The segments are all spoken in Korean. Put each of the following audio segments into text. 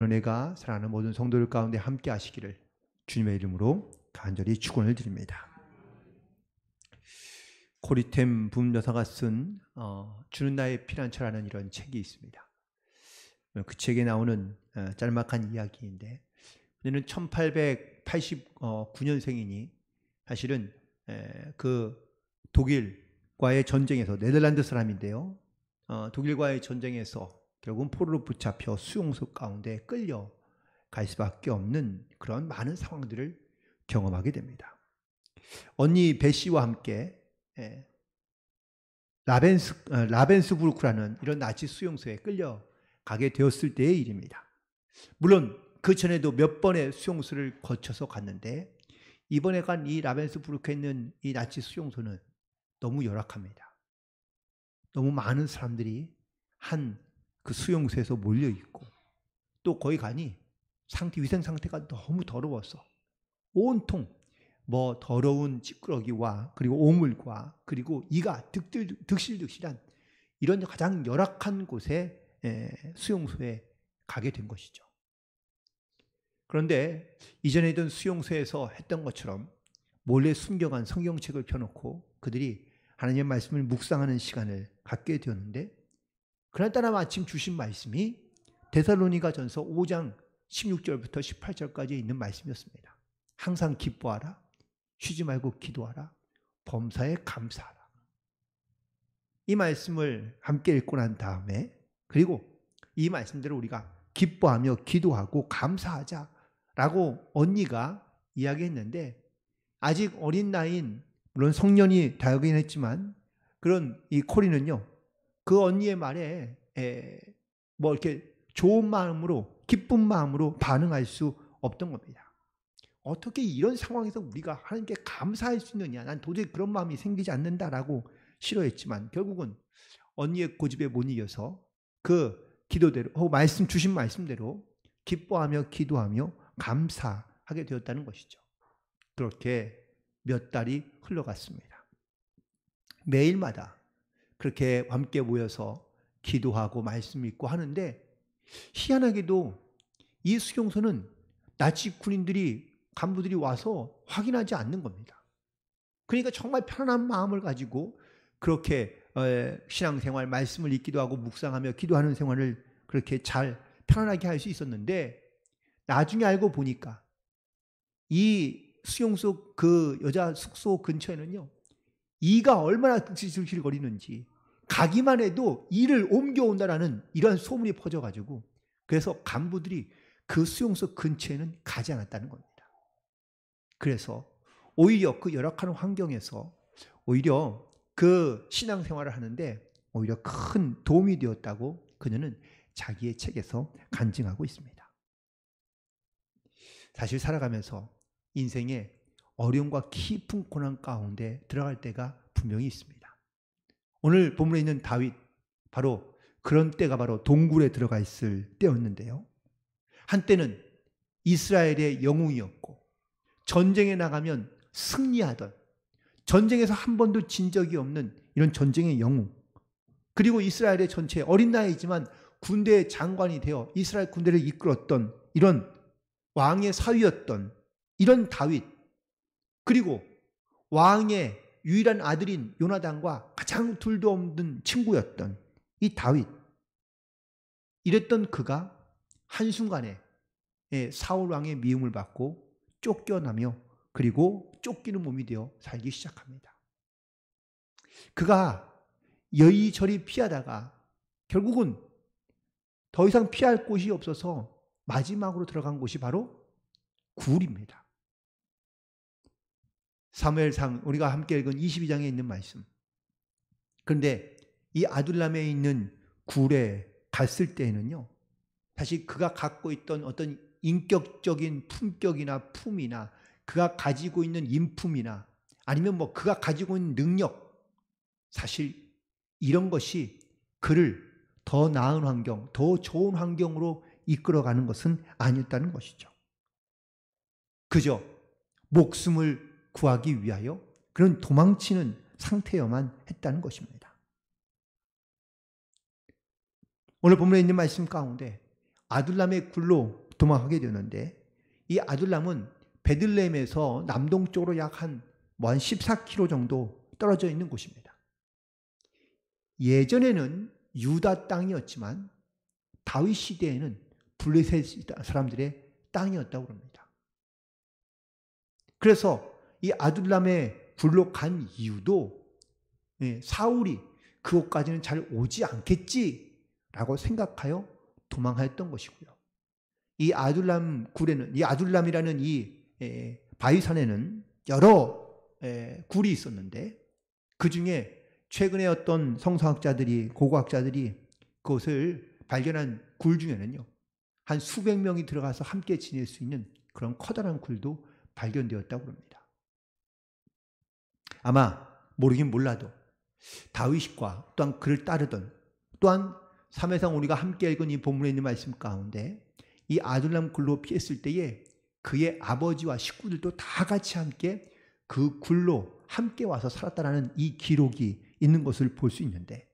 은혜가 사랑하는 모든 성도들 가운데 함께 하시기를 주님의 이름으로 간절히 축원을 드립니다. 코리템 부문여사가 쓴 주는 나의 피난처라는 이런 책이 있습니다. 그 책에 나오는 짤막한 이야기인데, 그는 1889년생이니 사실은 그 독일과의 전쟁에서, 네덜란드 사람인데요, 독일과의 전쟁에서 결국은 포로로 붙잡혀 수용소 가운데 끌려갈 수밖에 없는 그런 많은 상황들을 경험하게 됩니다. 언니 베시와 함께 라벤스부르크라는 이런 나치 수용소에 끌려가게 되었을 때의 일입니다. 물론 그 전에도 몇 번의 수용소를 거쳐서 갔는데, 이번에 간 이 라벤스부르크에 있는 이 나치 수용소는 너무 열악합니다. 너무 많은 사람들이 한 그 수용소에서 몰려 있고, 또 거기 가니 위생 상태가 너무 더러워서 온통 더러운 찌끄러기와 그리고 오물과 그리고 이가 득실득실한 이런 가장 열악한 곳에 수용소에 가게 된 것이죠. 그런데 이전에 있던 수용소에서 했던 것처럼 몰래 숨겨간 성경책을 펴놓고 그들이 하나님의 말씀을 묵상하는 시간을 갖게 되었는데, 그날따라 마침 주신 말씀이 데살로니가전서 5장 16절부터 18절까지 있는 말씀이었습니다. 항상 기뻐하라, 쉬지 말고 기도하라, 범사에 감사하라. 이 말씀을 함께 읽고 난 다음에, 그리고 이 말씀대로 우리가 기뻐하며 기도하고 감사하자라고 언니가 이야기했는데, 아직 어린 나이인, 물론 성년이 되긴 했지만, 그런 이 코리는요, 그 언니의 말에 이렇게 좋은 마음으로, 기쁜 마음으로 반응할 수 없던 겁니다. 어떻게 이런 상황에서 우리가 하나님께 감사할 수 있느냐, 난 도저히 그런 마음이 생기지 않는다라고 싫어했지만, 결국은 언니의 고집에 못 이겨서 그 기도대로, 주신 말씀대로 기뻐하며 기도하며 감사하게 되었다는 것이죠. 그렇게 몇 달이 흘러갔습니다. 매일마다 그렇게 함께 모여서 기도하고 말씀 읽고 하는데, 희한하게도 이 수용소는 나치 군인들이, 간부들이 와서 확인하지 않는 겁니다. 그러니까 정말 편안한 마음을 가지고 그렇게 신앙생활, 말씀을 읽기도 하고 묵상하며 기도하는 생활을 그렇게 잘 편안하게 할 수 있었는데, 나중에 알고 보니까 이 수용소 그 여자 숙소 근처에는요, 이가 얼마나 득실득실거리는지, 가기만 해도 이를 옮겨온다라는 이러한 소문이 퍼져가지고, 그래서 간부들이 그 수용소 근처에는 가지 않았다는 겁니다. 그래서 오히려 그 열악한 환경에서 오히려 그 신앙생활을 하는데 오히려 큰 도움이 되었다고 그녀는 자기의 책에서 간증하고 있습니다. 사실 살아가면서 인생에 어려움과 깊은 고난 가운데 들어갈 때가 분명히 있습니다. 오늘 본문에 있는 다윗, 바로 그런 때가 바로 동굴에 들어가 있을 때였는데요. 한때는 이스라엘의 영웅이었고, 전쟁에 나가면 승리하던, 전쟁에서 한 번도 진 적이 없는 이런 전쟁의 영웅, 그리고 이스라엘의 전체 어린 나이지만 군대의 장관이 되어 이스라엘 군대를 이끌었던 이런 왕의 사위였던 이런 다윗, 그리고 왕의 유일한 아들인 요나단과 가장 둘도 없는 친구였던 이 다윗, 이랬던 그가 한순간에 사울 왕의 미움을 받고 쫓겨나며, 그리고 쫓기는 몸이 되어 살기 시작합니다. 그가 여의저리 피하다가 결국은 더 이상 피할 곳이 없어서 마지막으로 들어간 곳이 바로 굴입니다. 사무엘상 우리가 함께 읽은 22장에 있는 말씀. 그런데 이 아둘람에 있는 굴에 갔을 때에는요, 사실 그가 갖고 있던 어떤 인격적인 품격이나 품이나 그가 가지고 있는 인품이나 아니면 그가 가지고 있는 능력, 사실 이런 것이 그를 더 나은 환경, 더 좋은 환경으로 이끌어가는 것은 아니었다는 것이죠. 그저 목숨을 구하기 위하여 그런 도망치는 상태여만 했다는 것입니다. 오늘 본문에 있는 말씀 가운데 아둘람의 굴로 도망하게 되는데 이 아둘람은 베들레헴에서 남동쪽으로 약 한 14km 정도 떨어져 있는 곳입니다. 예전에는 유다 땅이었지만 다윗 시대에는 블레셋 사람들의 땅이었다고 합니다. 그래서 이 아둘람의 굴로 간 이유도 사울이 그곳까지는 잘 오지 않겠지라고 생각하여 도망하였던 것이고요. 이 아둘람 굴에는, 이 아둘람이라는 이 바위산에는 여러 굴이 있었는데 그 중에 최근에 어떤 성서학자들이, 고고학자들이 그것을 발견한 굴 중에는요, 한 수백 명이 들어가서 함께 지낼 수 있는 그런 커다란 굴도 발견되었다고 합니다. 아마 모르긴 몰라도 다윗과 또한 그를 따르던, 또한 사무엘상 우리가 함께 읽은 이 본문에 있는 말씀 가운데 이 아둘람 굴로 피했을 때에 그의 아버지와 식구들도 다 같이 함께 그 굴로 함께 와서 살았다라는 이 기록이 있는 것을 볼 수 있는데,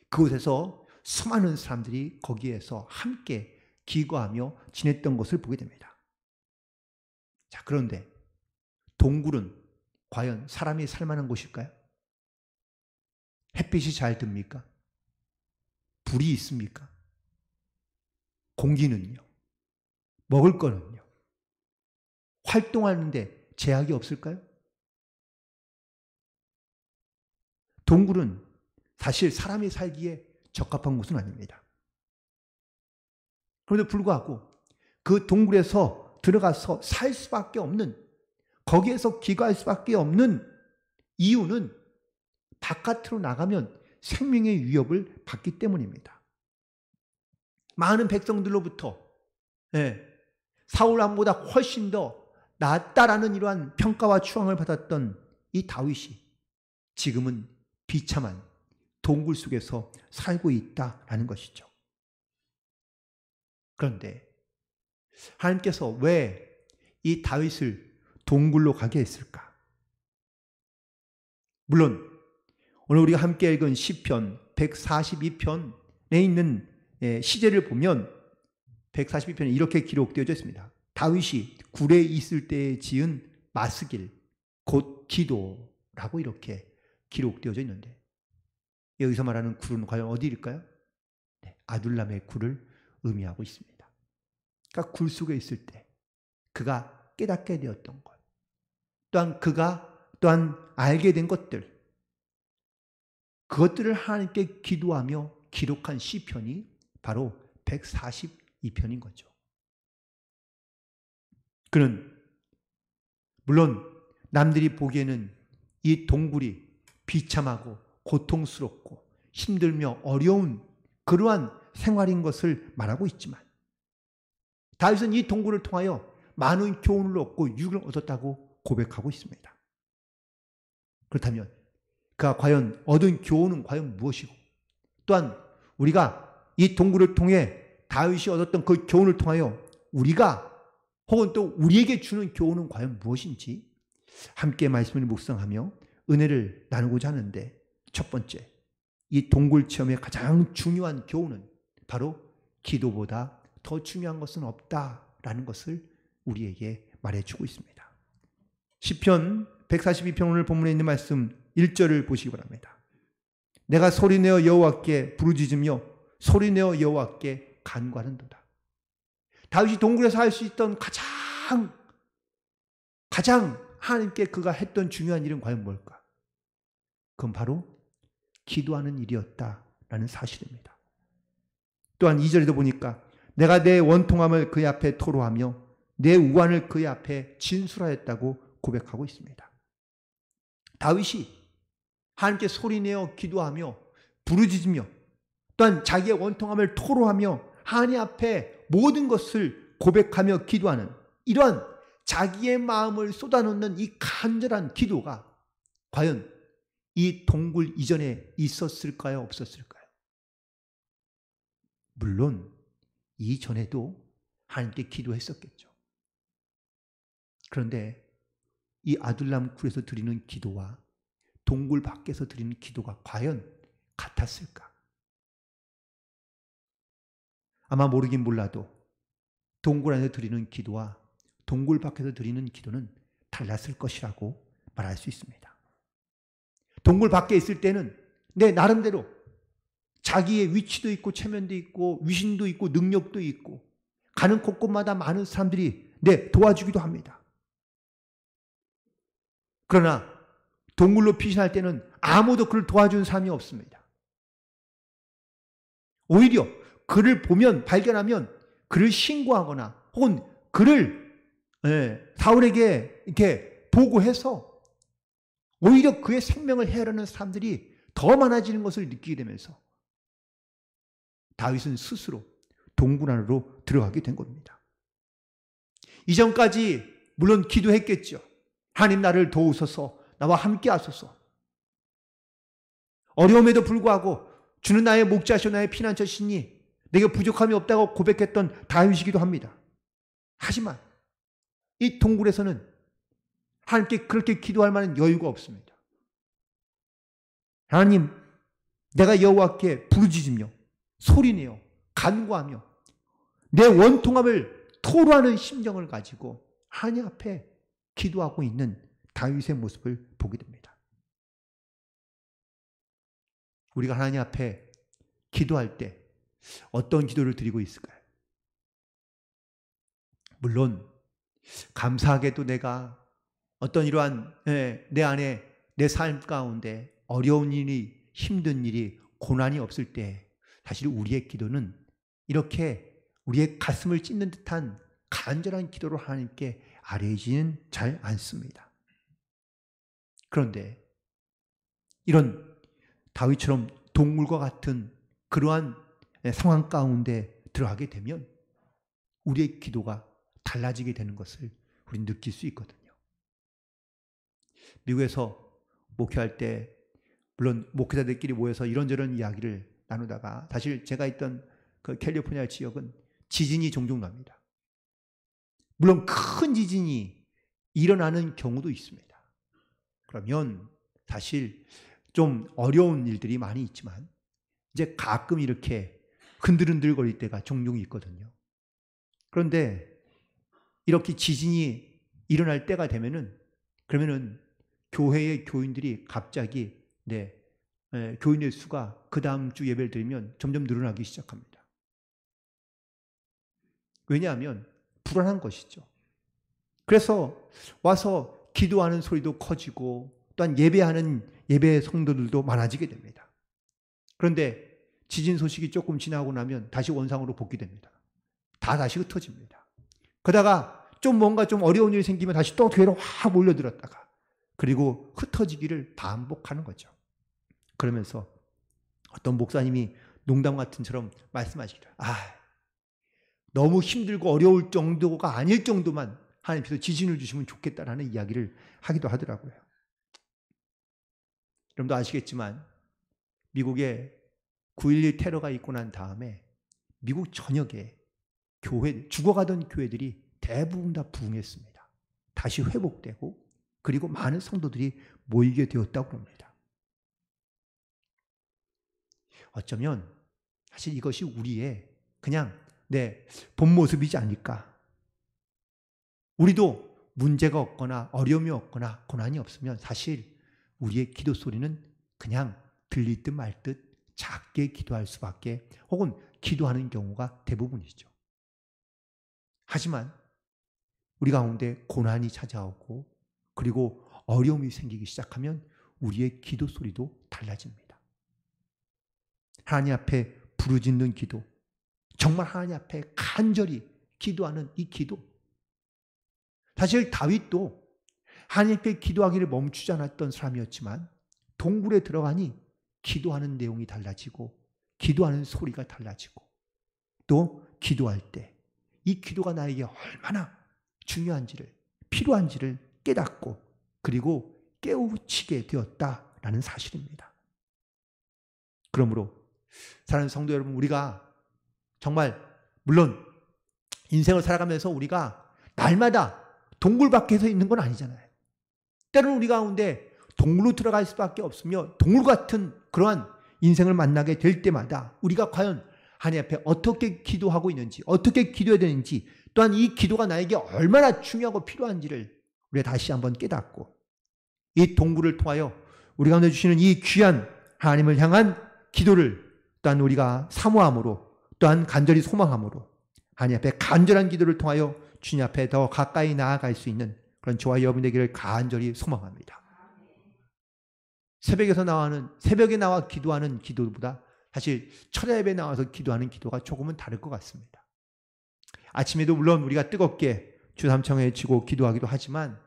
그곳에서 수많은 사람들이 거기에서 함께 기거하며 지냈던 것을 보게 됩니다. 자, 그런데 동굴은 과연 사람이 살만한 곳일까요? 햇빛이 잘 듭니까? 불이 있습니까? 공기는요? 먹을 거는요? 활동하는데 제약이 없을까요? 동굴은 사실 사람이 살기에 적합한 곳은 아닙니다. 그런데 불구하고 그 동굴에서 들어가서 살 수밖에 없는, 거기에서 기거할 수밖에 없는 이유는 바깥으로 나가면 생명의 위협을 받기 때문입니다. 많은 백성들로부터 사울 왕보다 훨씬 더 낫다라는 이러한 평가와 추앙을 받았던 이 다윗이 지금은 비참한 동굴 속에서 살고 있다라는 것이죠. 그런데 하나님께서 왜 이 다윗을 동굴로 가게 했을까? 물론 오늘 우리가 함께 읽은 시편 142편에 있는 시제를 보면 142편에 이렇게 기록되어져 있습니다. 다윗이 굴에 있을 때에 지은 마스길 곧 기도라고 이렇게 기록되어져 있는데, 여기서 말하는 굴은 과연 어디일까요? 아둘람의 굴을 의미하고 있습니다. 그러니까 굴 속에 있을 때 그가 깨닫게 되었던 것, 또한 그가 또한 알게 된 것들, 그것들을 하나님께 기도하며 기록한 시편이 바로 142편인 거죠. 그는 물론 남들이 보기에는 이 동굴이 비참하고 고통스럽고 힘들며 어려운 그러한 생활인 것을 말하고 있지만, 다윗은 이 동굴을 통하여 많은 교훈을 얻고 유익을 얻었다고 고백하고 있습니다. 그렇다면 그가 과연 얻은 교훈은 과연 무엇이고, 또한 우리가 이 동굴을 통해 다윗이 얻었던 그 교훈을 통하여 우리가 혹은 또 우리에게 주는 교훈은 과연 무엇인지 함께 말씀을 묵상하며 은혜를 나누고자 하는데, 첫 번째, 이 동굴 체험의 가장 중요한 교훈은 바로 기도보다 더 중요한 것은 없다라는 것을 우리에게 말해주고 있습니다. 시편 142편 오늘 본문에 있는 말씀 1절을 보시기 바랍니다. 내가 소리내어 여호와께 부르짖으며 소리내어 여호와께 간구하는도다. 다윗이 동굴에서 할 수 있던 가장 하나님께 그가 했던 중요한 일은 과연 뭘까? 그건 바로 기도하는 일이었다라는 사실입니다. 또한 2절에도 보니까 내가 내 원통함을 그의 앞에 토로하며 내 우환을 그의 앞에 진술하였다고 고백하고 있습니다. 다윗이 하나님께 소리내어 기도하며 부르짖으며 또한 자기의 원통함을 토로하며 하나님 앞에 모든 것을 고백하며 기도하는 이러한 자기의 마음을 쏟아놓는 이 간절한 기도가 과연 이 동굴 이전에 있었을까요? 없었을까요? 물론 이전에도 하나님께 기도했었겠죠. 그런데 이 아둘람 굴에서 드리는 기도와 동굴 밖에서 드리는 기도가 과연 같았을까? 아마 모르긴 몰라도 동굴 안에서 드리는 기도와 동굴 밖에서 드리는 기도는 달랐을 것이라고 말할 수 있습니다. 동굴 밖에 있을 때는 내 나름대로 자기의 위치도 있고 체면도 있고 위신도 있고 능력도 있고 가는 곳곳마다 많은 사람들이 도와주기도 합니다. 그러나 동굴로 피신할 때는 아무도 그를 도와주는 사람이 없습니다. 오히려 그를 보면 발견하면 그를 신고하거나 혹은 그를 사울에게 이렇게 보고해서 오히려 그의 생명을 해하려는 사람들이 더 많아지는 것을 느끼게 되면서 다윗은 스스로 동굴 안으로 들어가게 된 겁니다. 이전까지 물론 기도했겠죠. 하나님 나를 도우소서, 나와 함께 하소서. 어려움에도 불구하고 주는 나의 목자시오 나의 피난처시니 내게 부족함이 없다고 고백했던 다윗이기도 합니다. 하지만 이 동굴에서는 하나님께 그렇게 기도할 만한 여유가 없습니다. 하나님, 내가 여호와께 부르짖으며 소리내어 간구하며 내 원통함을 토로하는 심정을 가지고 하나님 앞에 기도하고 있는 다윗의 모습을 보게 됩니다. 우리가 하나님 앞에 기도할 때 어떤 기도를 드리고 있을까요? 물론 감사하게도 내가 어떤 이러한 내 안에 내 삶 가운데 어려운 일이 힘든 일이 고난이 없을 때 사실 우리의 기도는 이렇게 우리의 가슴을 찢는 듯한 간절한 기도로 하나님께 아뢰지는 잘 않습니다. 그런데 이런 다윗처럼 동물과 같은 그러한 상황 가운데 들어가게 되면 우리의 기도가 달라지게 되는 것을 우리는 느낄 수 있거든요. 미국에서 목회할 때 물론 목회자들끼리 모여서 이런저런 이야기를 나누다가 사실 제가 있던 그 캘리포니아 지역은 지진이 종종 납니다. 물론 큰 지진이 일어나는 경우도 있습니다. 그러면 사실 좀 어려운 일들이 많이 있지만 이제 가끔 이렇게 흔들흔들거릴 때가 종종 있거든요. 그런데 이렇게 지진이 일어날 때가 되면은 그러면은 교회의 교인들이 갑자기 교인의 수가 그 다음 주 예배를 드리면 점점 늘어나기 시작합니다. 왜냐하면 불안한 것이죠. 그래서 와서 기도하는 소리도 커지고 또한 예배하는 예배 성도들도 많아지게 됩니다. 그런데 지진 소식이 조금 지나고 나면 다시 원상으로 복귀됩니다. 다시 흩어집니다. 그러다가 좀 뭔가 좀 어려운 일이 생기면 다시 또 교회로 확 몰려들었다가 그리고 흩어지기를 반복하는 거죠. 그러면서 어떤 목사님이 농담 같은처럼 말씀하시기를 너무 힘들고 어려울 정도가 아닐 정도만 하나님께서 지진을 주시면 좋겠다라는 이야기를 하기도 하더라고요. 여러분도 아시겠지만 미국에 9.11 테러가 있고 난 다음에 미국 전역에 죽어가던 교회들이 대부분 다 부흥했습니다. 다시 회복되고 그리고 많은 성도들이 모이게 되었다고 합니다. 어쩌면 사실 이것이 우리의 그냥 본 모습이지 않을까. 우리도 문제가 없거나 어려움이 없거나 고난이 없으면 사실 우리의 기도 소리는 그냥 들릴 듯 말 듯 작게 기도할 수밖에 혹은 기도하는 경우가 대부분이죠. 하지만 우리 가운데 고난이 찾아오고 그리고 어려움이 생기기 시작하면 우리의 기도 소리도 달라집니다. 하나님 앞에 부르짖는 기도, 정말 하나님 앞에 간절히 기도하는 이 기도. 사실 다윗도 하나님께 기도하기를 멈추지 않았던 사람이었지만 동굴에 들어가니 기도하는 내용이 달라지고 기도하는 소리가 달라지고 또 기도할 때 이 기도가 나에게 얼마나 중요한지를 필요한지를 깨닫고 그리고 깨우치게 되었다라는 사실입니다. 그러므로 사랑하는 성도 여러분, 우리가 정말 물론 인생을 살아가면서 우리가 날마다 동굴 밖에서 있는 건 아니잖아요. 때로는 우리 가운데 동굴로 들어갈 수밖에 없으며 동굴 같은 그러한 인생을 만나게 될 때마다 우리가 과연 하나님 앞에 어떻게 기도하고 있는지, 어떻게 기도해야 되는지, 또한 이 기도가 나에게 얼마나 중요하고 필요한지를 우리가 다시 한번 깨닫고 이 동굴을 통하여 우리 가운데 주시는 이 귀한 하나님을 향한 기도를 또한 우리가 사모함으로 또한 간절히 소망함으로 하나님 앞에 간절한 기도를 통하여 주님 앞에 더 가까이 나아갈 수 있는 그런 저와 여러분 되기를 간절히 소망합니다. 새벽에 나와 기도하는 기도보다 사실 철야예배에 나와서 기도하는 기도가 조금은 다를 것 같습니다. 아침에도 물론 우리가 뜨겁게 주삼청에 지고 기도하기도 하지만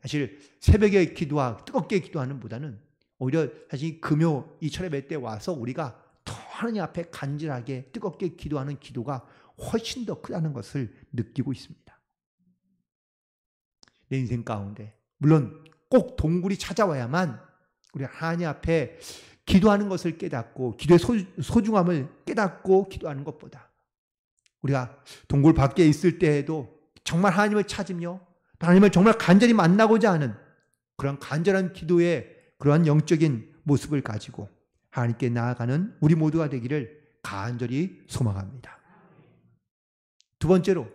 사실 새벽에 뜨겁게 기도하는 보다는 오히려 사실 금요 이 철야예배 때 와서 우리가 더 하나님 앞에 간절하게 뜨겁게 기도하는 기도가 훨씬 더 크다는 것을 느끼고 있습니다. 내 인생 가운데 물론 꼭 동굴이 찾아와야만 우리 하나님 앞에 기도하는 것을 깨닫고 기도의 소중함을 깨닫고 기도하는 것보다 우리가 동굴 밖에 있을 때에도 정말 하나님을 찾으며 하나님을 정말 간절히 만나고자 하는 그런 간절한 기도의 그러한 영적인 모습을 가지고 하나님께 나아가는 우리 모두가 되기를 간절히 소망합니다. 두 번째로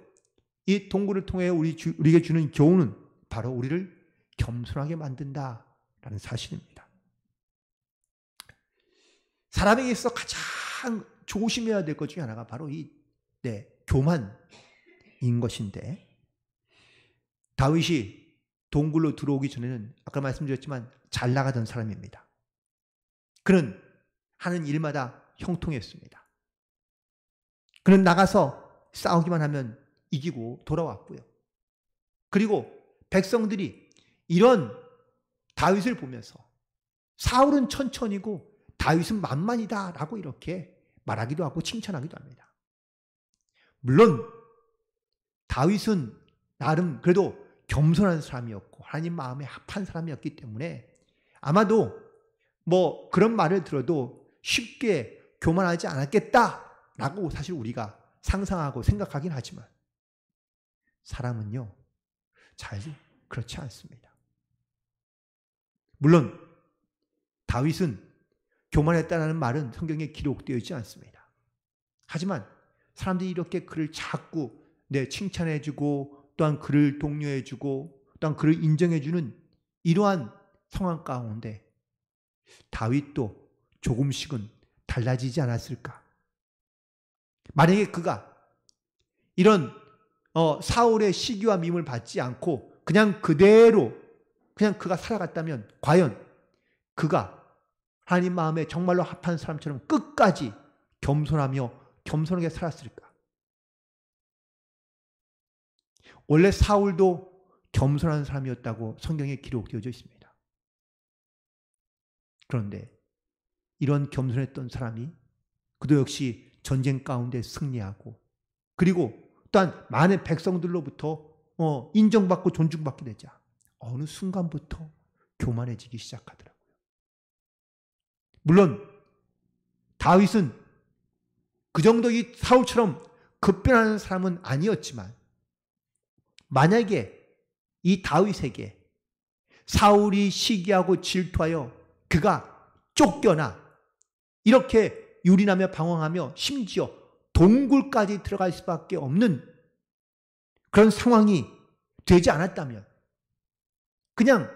이 동굴을 통해 우리에게 주는 교훈은 바로 우리를 겸손하게 만든다라는 사실입니다. 사람에게 있어 가장 조심해야 될 것 중에 하나가 바로 교만인 것인데 다윗이 동굴로 들어오기 전에는 아까 말씀드렸지만 잘 나가던 사람입니다. 그는 하는 일마다 형통했습니다. 그는 나가서 싸우기만 하면 이기고 돌아왔고요. 그리고 백성들이 이런 다윗을 보면서 사울은 천천히고 다윗은 만만이다라고 이렇게 말하기도 하고 칭찬하기도 합니다. 물론 다윗은 나름 그래도 겸손한 사람이었고 하나님 마음에 합한 사람이었기 때문에 아마도 그런 말을 들어도 쉽게 교만하지 않았겠다라고 사실 우리가 상상하고 생각하긴 하지만 사람은요 잘 그렇지 않습니다. 물론 다윗은 교만했다는 말은 성경에 기록되어 있지 않습니다. 하지만 사람들이 이렇게 그를 자꾸 칭찬해주고 또한 그를 독려해주고 또한 그를 인정해주는 이러한 상황 가운데 다윗도 조금씩은 달라지지 않았을까? 만약에 그가 이런 사울의 시기와 미움을 받지 않고 그냥 그대로 그가 살아갔다면 과연 그가 하나님 마음에 정말로 합한 사람처럼 끝까지 겸손하게 살았을까? 원래 사울도 겸손한 사람이었다고 성경에 기록되어져 있습니다. 그런데 이런 겸손했던 사람이 그도 역시 전쟁 가운데 승리하고 그리고 또한 많은 백성들로부터 인정받고 존중받게 되자 어느 순간부터 교만해지기 시작하더라고요. 물론 다윗은 그 정도 이 사울처럼 급변하는 사람은 아니었지만 만약에 이 다윗에게 사울이 시기하고 질투하여 그가 쫓겨나 이렇게 유린하며 방황하며 심지어 동굴까지 들어갈 수밖에 없는 그런 상황이 되지 않았다면 그냥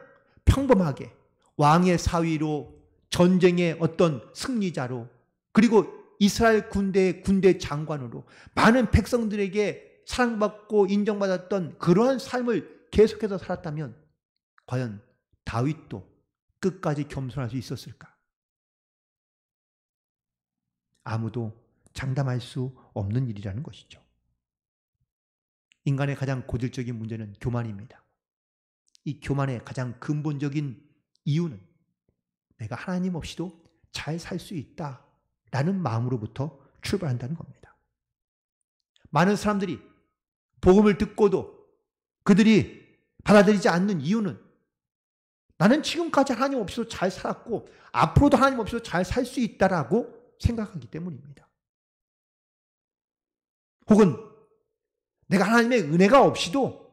평범하게 왕의 사위로 전쟁의 어떤 승리자로 그리고 이스라엘 군대 장관으로 많은 백성들에게 사랑받고 인정받았던 그러한 삶을 계속해서 살았다면 과연 다윗도 끝까지 겸손할 수 있었을까? 아무도 장담할 수 없는 일이라는 것이죠. 인간의 가장 고질적인 문제는 교만입니다. 이 교만의 가장 근본적인 이유는 내가 하나님 없이도 잘 살 수 있다라는 마음으로부터 출발한다는 겁니다. 많은 사람들이 복음을 듣고도 그들이 받아들이지 않는 이유는 나는 지금까지 하나님 없이도 잘 살았고 앞으로도 하나님 없이도 잘 살 수 있다라고 생각하기 때문입니다. 혹은 내가 하나님의 은혜가 없이도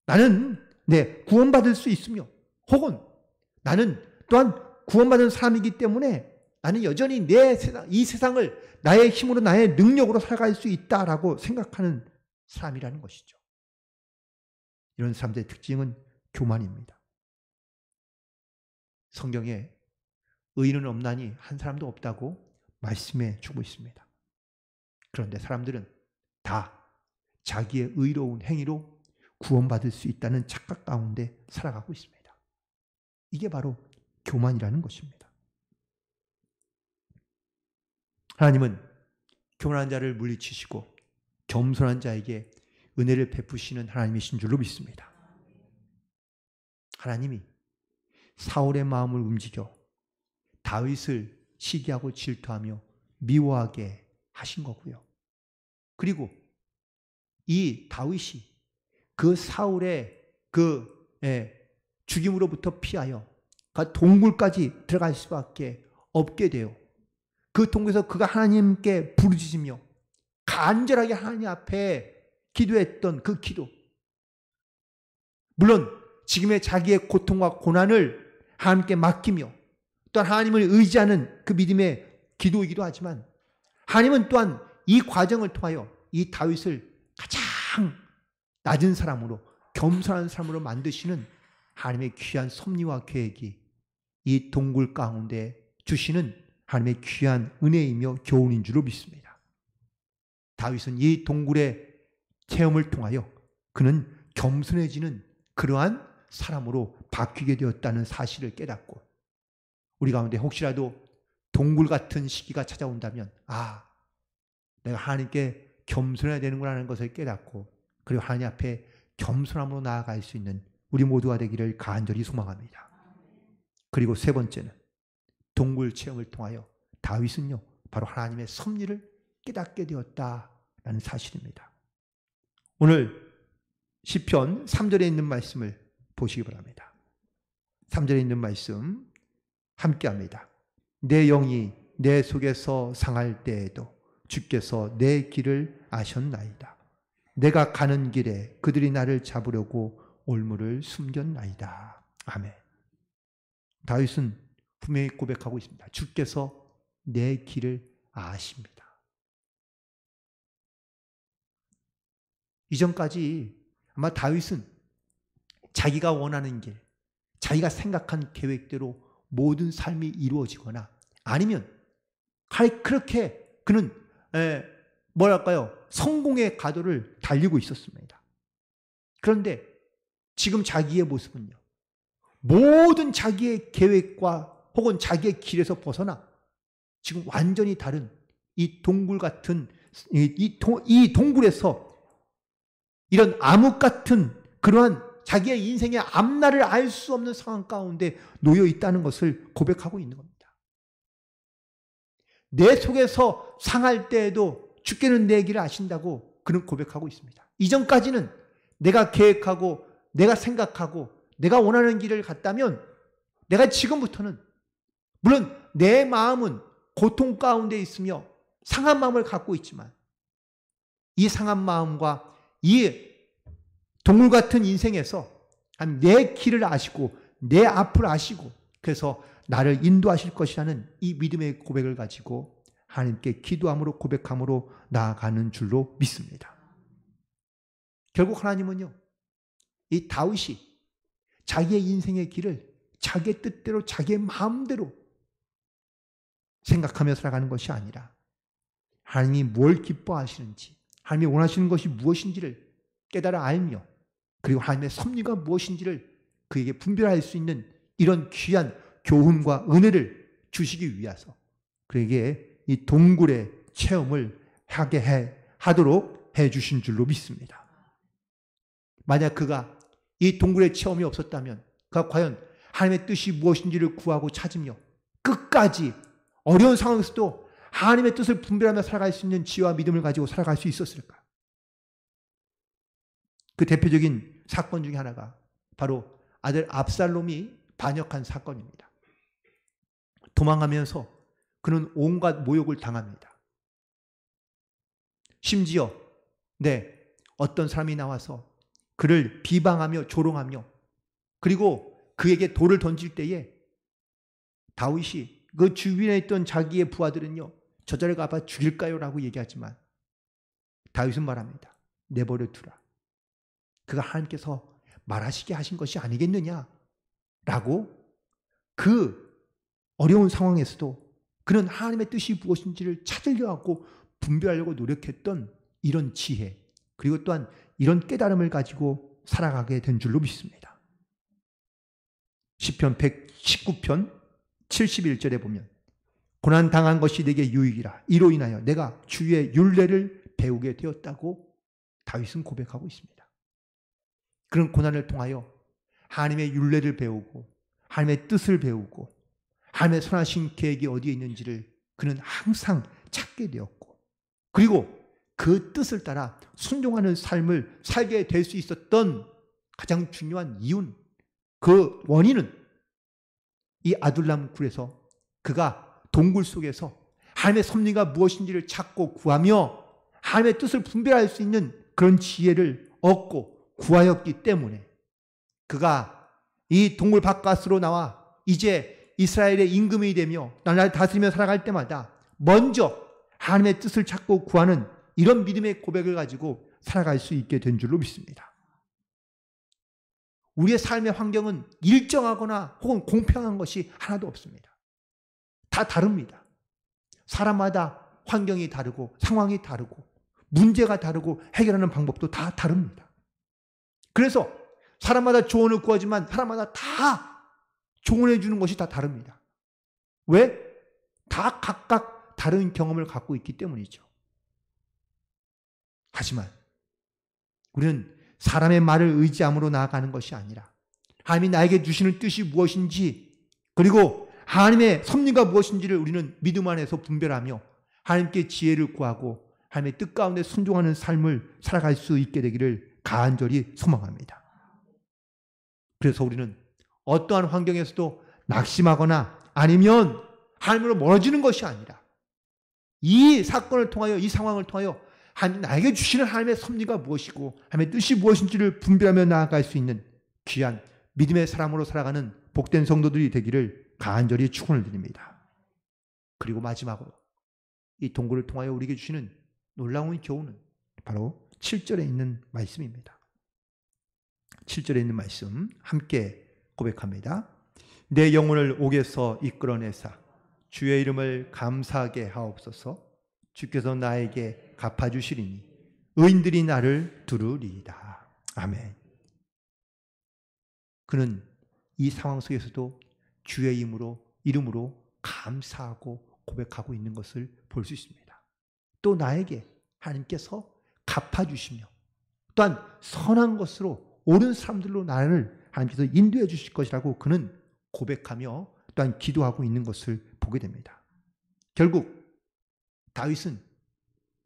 나는 구원받을 수 있으며 혹은 나는 또한 구원받은 사람이기 때문에 나는 여전히 이 세상을 나의 힘으로 나의 능력으로 살아갈 수 있다라고 생각하는 사람이라는 것이죠. 이런 사람들의 특징은 교만입니다. 성경에 의인은 없나니 한 사람도 없다고 말씀해 주고 있습니다. 그런데 사람들은 다 자기의 의로운 행위로 구원받을 수 있다는 착각 가운데 살아가고 있습니다. 이게 바로 교만이라는 것입니다. 하나님은 교만한 자를 물리치시고 겸손한 자에게 은혜를 베푸시는 하나님이신 줄로 믿습니다. 하나님이 사울의 마음을 움직여 다윗을 시기하고 질투하며 미워하게 하신 거고요. 그리고 이 다윗이 그 사울의 죽임으로부터 피하여 그 동굴까지 들어갈 수밖에 없게 돼요. 그 동굴에서 그가 하나님께 부르짖으며 간절하게 하나님 앞에 기도했던 그 기도. 물론 지금의 자기의 고통과 고난을 하나님께 맡기며 또한 하나님을 의지하는 그 믿음의 기도이기도 하지만 하나님은 또한 이 과정을 통하여 이 다윗을 가장 낮은 사람으로 겸손한 사람으로 만드시는 하나님의 귀한 섭리와 계획이 이 동굴 가운데 주시는 하나님의 귀한 은혜이며 교훈인 줄로 믿습니다. 다윗은 이 동굴의 체험을 통하여 그는 겸손해지는 그러한 사람으로 바뀌게 되었다는 사실을 깨닫고 우리 가운데 혹시라도 동굴 같은 시기가 찾아온다면 내가 하나님께 겸손해야 되는구나 하는 것을 깨닫고 그리고 하나님 앞에 겸손함으로 나아갈 수 있는 우리 모두가 되기를 간절히 소망합니다. 그리고 세 번째는 동굴 체험을 통하여 다윗은요 바로 하나님의 섭리를 깨닫게 되었다라는 사실입니다. 오늘 시편 3절에 있는 말씀을 보시기 바랍니다. 3절에 있는 말씀 함께합니다. 내 영이 내 속에서 상할 때에도 주께서 내 길을 아셨나이다. 내가 가는 길에 그들이 나를 잡으려고 올무를 숨겼나이다. 아멘. 다윗은 분명히 고백하고 있습니다. 주께서 내 길을 아십니다. 이전까지 아마 다윗은 자기가 원하는 길, 자기가 생각한 계획대로 모든 삶이 이루어지거나 아니면 그렇게 그는 성공의 가도를 달리고 있었습니다. 그런데 지금 자기의 모습은요. 모든 자기의 계획과 혹은 자기의 길에서 벗어나 지금 완전히 다른 이 동굴 같은 이 동굴에서 이런 암흑 같은 그러한 자기의 인생의 앞날을 알 수 없는 상황 가운데 놓여 있다는 것을 고백하고 있는 겁니다. 내 속에서 상할 때에도 주께는 내 길을 아신다고 그는 고백하고 있습니다. 이전까지는 내가 계획하고 내가 생각하고 내가 원하는 길을 갔다면 내가 지금부터는 물론 내 마음은 고통 가운데 있으며 상한 마음을 갖고 있지만 이 상한 마음과 이 동물 같은 인생에서 내 길을 아시고 내 앞을 아시고 그래서 나를 인도하실 것이라는 이 믿음의 고백을 가지고 하나님께 기도함으로 고백함으로 나아가는 줄로 믿습니다. 결국 하나님은요. 이 다윗이 자기의 인생의 길을 자기의 뜻대로 자기의 마음대로 생각하며 살아가는 것이 아니라 하나님이 뭘 기뻐하시는지 하나님이 원하시는 것이 무엇인지를 깨달아 알며 그리고 하나님의 섭리가 무엇인지를 그에게 분별할 수 있는 이런 귀한 교훈과 은혜를 주시기 위해서 그에게 이 동굴의 체험을 하도록 해주신 줄로 믿습니다. 만약 그가 이 동굴의 체험이 없었다면 그가 과연 하나님의 뜻이 무엇인지를 구하고 찾으며 끝까지 어려운 상황에서도 하나님의 뜻을 분별하며 살아갈 수 있는 지혜와 믿음을 가지고 살아갈 수 있었을까? 그 대표적인 사건 중에 하나가 바로 아들 압살롬이 반역한 사건입니다. 도망하면서 그는 온갖 모욕을 당합니다. 심지어 어떤 사람이 나와서 그를 비방하며 조롱하며 그리고 그에게 돌을 던질 때에 다윗이 그 주변에 있던 자기의 부하들은요, 저자를 가봐 죽일까요? 라고 얘기하지만 다윗은 말합니다. 내버려 두라. 그가 하나님께서 말하시게 하신 것이 아니겠느냐? 라고 그 어려운 상황에서도 그는 하나님의 뜻이 무엇인지를 찾으려 하고 분별하려고 노력했던 이런 지혜, 그리고 또한 이런 깨달음을 가지고 살아가게 된 줄로 믿습니다. 시편 119편 71절에 보면 고난당한 것이 내게 유익이라. 이로 인하여 내가 주의 율례를 배우게 되었다고 다윗은 고백하고 있습니다. 그런 고난을 통하여 하나님의 율례를 배우고 하나님의 뜻을 배우고 하나님의 선하신 계획이 어디에 있는지를 그는 항상 찾게 되었고, 그리고 그 뜻을 따라 순종하는 삶을 살게 될 수 있었던 가장 중요한 이유는, 그 원인은 이 아둘람 굴에서 그가 동굴 속에서 하나님의 섭리가 무엇인지를 찾고 구하며 하나님의 뜻을 분별할 수 있는 그런 지혜를 얻고 구하였기 때문에 그가 이 동굴 바깥으로 나와 이제 이스라엘의 임금이 되며 나라를 다스리며 살아갈 때마다 먼저 하나님의 뜻을 찾고 구하는 이런 믿음의 고백을 가지고 살아갈 수 있게 된 줄로 믿습니다. 우리의 삶의 환경은 일정하거나 혹은 공평한 것이 하나도 없습니다. 다 다릅니다. 사람마다 환경이 다르고 상황이 다르고 문제가 다르고 해결하는 방법도 다 다릅니다. 그래서 사람마다 조언을 구하지만 사람마다 다 조언해 주는 것이 다 다릅니다. 왜? 다 각각 다른 경험을 갖고 있기 때문이죠. 하지만 우리는 사람의 말을 의지함으로 나아가는 것이 아니라 하나님이 나에게 주시는 뜻이 무엇인지, 그리고 하나님의 섭리가 무엇인지를 우리는 믿음 안에서 분별하며 하나님께 지혜를 구하고 하나님의 뜻 가운데 순종하는 삶을 살아갈 수 있게 되기를 간절히 소망합니다. 그래서 우리는 어떠한 환경에서도 낙심하거나 아니면 하나님으로 멀어지는 것이 아니라 이 사건을 통하여, 이 상황을 통하여 하나님 나에게 주시는 하나님의 섭리가 무엇이고 하나님의 뜻이 무엇인지를 분별하며 나아갈 수 있는 귀한 믿음의 사람으로 살아가는 복된 성도들이 되기를 간절히 축원을 드립니다. 그리고 마지막으로 이 동굴을 통하여 우리에게 주시는 놀라운 교훈은 바로 7절에 있는 말씀입니다. 7절에 있는 말씀 함께 고백합니다. 내 영혼을 옥에서 이끌어내사 주의 이름을 감사하게 하옵소서. 주께서 나에게 갚아주시리니 의인들이 나를 두루리이다. 아멘. 그는 이 상황 속에서도 주의 이름으로 감사하고 고백하고 있는 것을 볼 수 있습니다. 또 나에게 하나님께서 갚아주시며 또한 선한 것으로 옳은 사람들로 나를 하나님께서 인도해 주실 것이라고 그는 고백하며 또한 기도하고 있는 것을 보게 됩니다. 결국 다윗은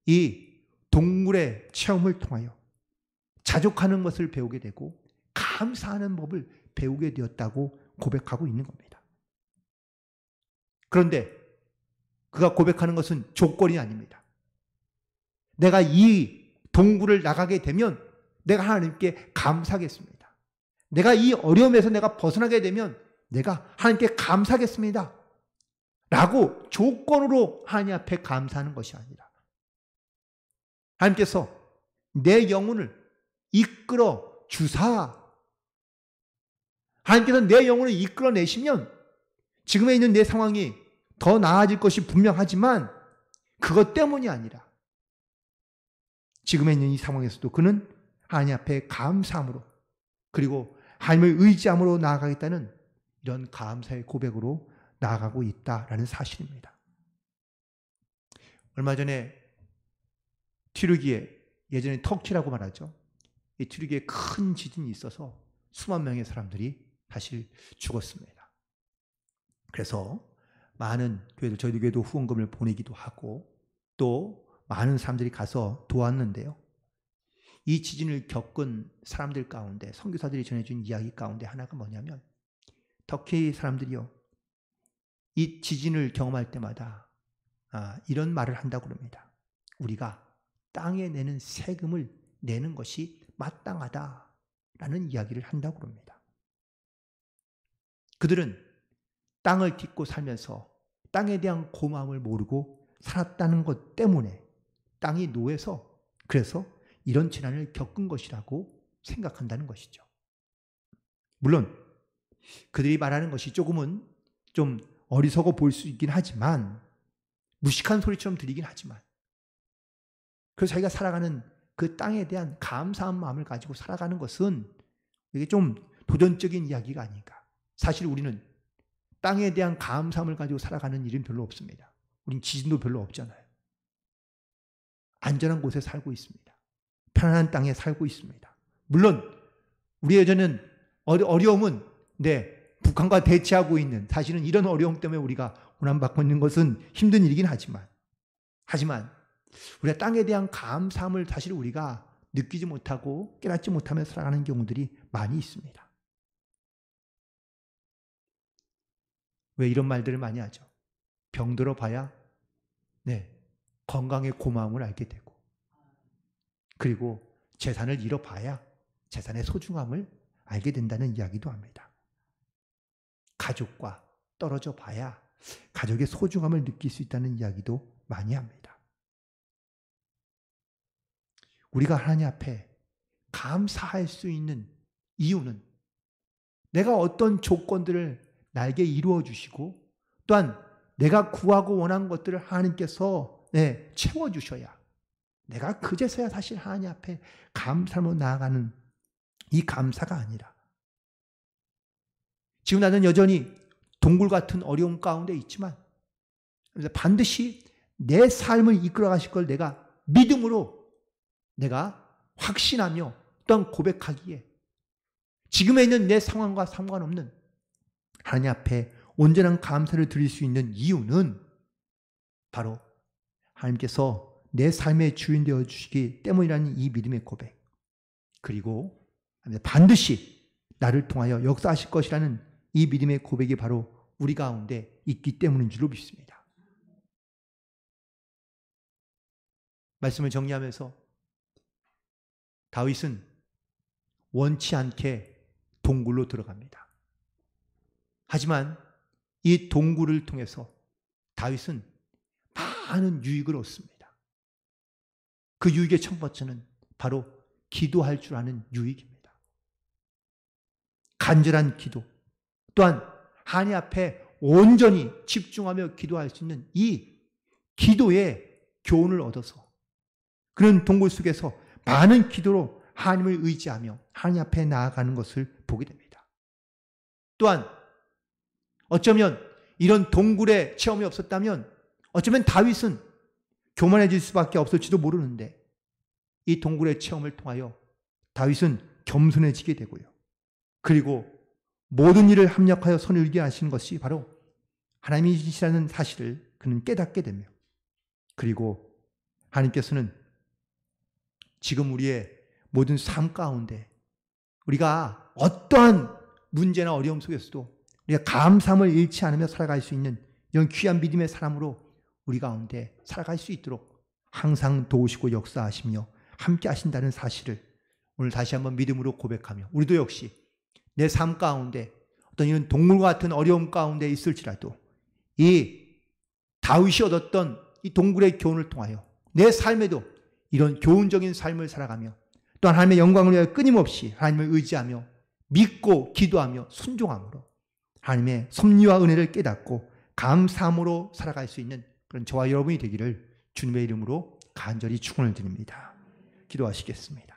이 동물의 체험을 통하여 자족하는 것을 배우게 되고 감사하는 법을 배우게 되었다고 고백하고 있는 겁니다. 그런데 그가 고백하는 것은 조건이 아닙니다. 내가 이 동굴을 나가게 되면 내가 하나님께 감사하겠습니다. 내가 이 어려움에서 내가 벗어나게 되면 내가 하나님께 감사하겠습니다. 라고 조건으로 하나님 앞에 감사하는 것이 아니라 하나님께서 내 영혼을 이끌어 주사, 하나님께서 내 영혼을 이끌어내시면 지금에 있는 내 상황이 더 나아질 것이 분명하지만 그것 때문이 아니라 지금에 있는 이 상황에서도 그는 하나님 앞에 감사함으로 그리고 하나님을 의지함으로 나아가겠다는 이런 감사의 고백으로 나아가고 있다라는 사실입니다. 얼마 전에 튀르기에, 예전에 터키라고 말하죠. 이 튀르기에 큰 지진이 있어서 수만 명의 사람들이 사실 죽었습니다. 그래서 많은 교회들, 저희 교회도 후원금을 보내기도 하고 또 많은 사람들이 가서 도왔는데요. 이 지진을 겪은 사람들 가운데 선교사들이 전해준 이야기 가운데 하나가 뭐냐면 터키 사람들이요, 이 지진을 경험할 때마다 이런 말을 한다고 합니다. 우리가 땅에 내는 세금을 내는 것이 마땅하다라는 이야기를 한다고 합니다. 그들은 땅을 딛고 살면서 땅에 대한 고마움을 모르고 살았다는 것 때문에 땅이 노해서 그래서 이런 재난을 겪은 것이라고 생각한다는 것이죠. 물론 그들이 말하는 것이 조금은 좀 어리석어 보일 수 있긴 하지만 무식한 소리처럼 들리긴 하지만 그래서 자기가 살아가는 그 땅에 대한 감사한 마음을 가지고 살아가는 것은 이게 좀 도전적인 이야기가 아닌가. 사실 우리는 땅에 대한 감사함을 가지고 살아가는 일은 별로 없습니다. 우린 지진도 별로 없잖아요. 안전한 곳에 살고 있습니다. 편안한 땅에 살고 있습니다. 물론 우리의 저는 어려움은 북한과 대치하고 있는 사실은 이런 어려움 때문에 우리가 고난받고 있는 것은 힘든 일이긴 하지만 우리가 땅에 대한 감사함을 사실 우리가 느끼지 못하고 깨닫지 못하며 살아가는 경우들이 많이 있습니다. 왜 이런 말들을 많이 하죠? 병들어 봐야 건강의 고마움을 알게 되고 그리고 재산을 잃어봐야 재산의 소중함을 알게 된다는 이야기도 합니다. 가족과 떨어져 봐야 가족의 소중함을 느낄 수 있다는 이야기도 많이 합니다. 우리가 하나님 앞에 감사할 수 있는 이유는 내가 어떤 조건들을 나에게 이루어 주시고 또한 내가 구하고 원한 것들을 하나님께서 채워주셔야 내가 그제서야 사실 하나님 앞에 감사로 나아가는 이 감사가 아니라 지금 나는 여전히 동굴 같은 어려움 가운데 있지만 반드시 내 삶을 이끌어 가실 걸 내가 믿음으로 내가 확신하며 또한 고백하기에 지금에 있는 내 상황과 상관없는 하나님 앞에 온전한 감사를 드릴 수 있는 이유는 바로 하나님께서 내 삶의 주인 되어 주시기 때문이라는 이 믿음의 고백 그리고 반드시 나를 통하여 역사하실 것이라는 이 믿음의 고백이 바로 우리 가운데 있기 때문인 줄로 믿습니다. 말씀을 정리하면서 다윗은 원치 않게 동굴로 들어갑니다. 하지만 이 동굴을 통해서 다윗은 많은 유익을 얻습니다. 그 유익의 첫 번째는 바로 기도할 줄 아는 유익입니다. 간절한 기도, 또한 하나님 앞에 온전히 집중하며 기도할 수 있는 이 기도의 교훈을 얻어서 그런 동굴 속에서 많은 기도로 하나님을 의지하며 하나님 앞에 나아가는 것을 보게 됩니다. 또한 어쩌면 이런 동굴의 체험이 없었다면 어쩌면 다윗은 교만해질 수밖에 없을지도 모르는데 이 동굴의 체험을 통하여 다윗은 겸손해지게 되고요. 그리고 모든 일을 합력하여 선을 이루게 하시는 것이 바로 하나님이시라는 사실을 그는 깨닫게 되며 그리고 하나님께서는 지금 우리의 모든 삶 가운데 우리가 어떠한 문제나 어려움 속에서도 우리가 감사함을 잃지 않으며 살아갈 수 있는 이런 귀한 믿음의 사람으로 우리 가운데 살아갈 수 있도록 항상 도우시고 역사하시며 함께 하신다는 사실을 오늘 다시 한번 믿음으로 고백하며 우리도 역시 내 삶 가운데 어떤 이런 동물과 같은 어려움 가운데 있을지라도 이 다윗이 얻었던 이 동굴의 교훈을 통하여 내 삶에도 이런 교훈적인 삶을 살아가며 또한 하나님의 영광을 위하여 끊임없이 하나님을 의지하며 믿고 기도하며 순종함으로 하나님의 섭리와 은혜를 깨닫고 감사함으로 살아갈 수 있는 그런 저와 여러분이 되기를 주님의 이름으로 간절히 축원을 드립니다. 기도하시겠습니다.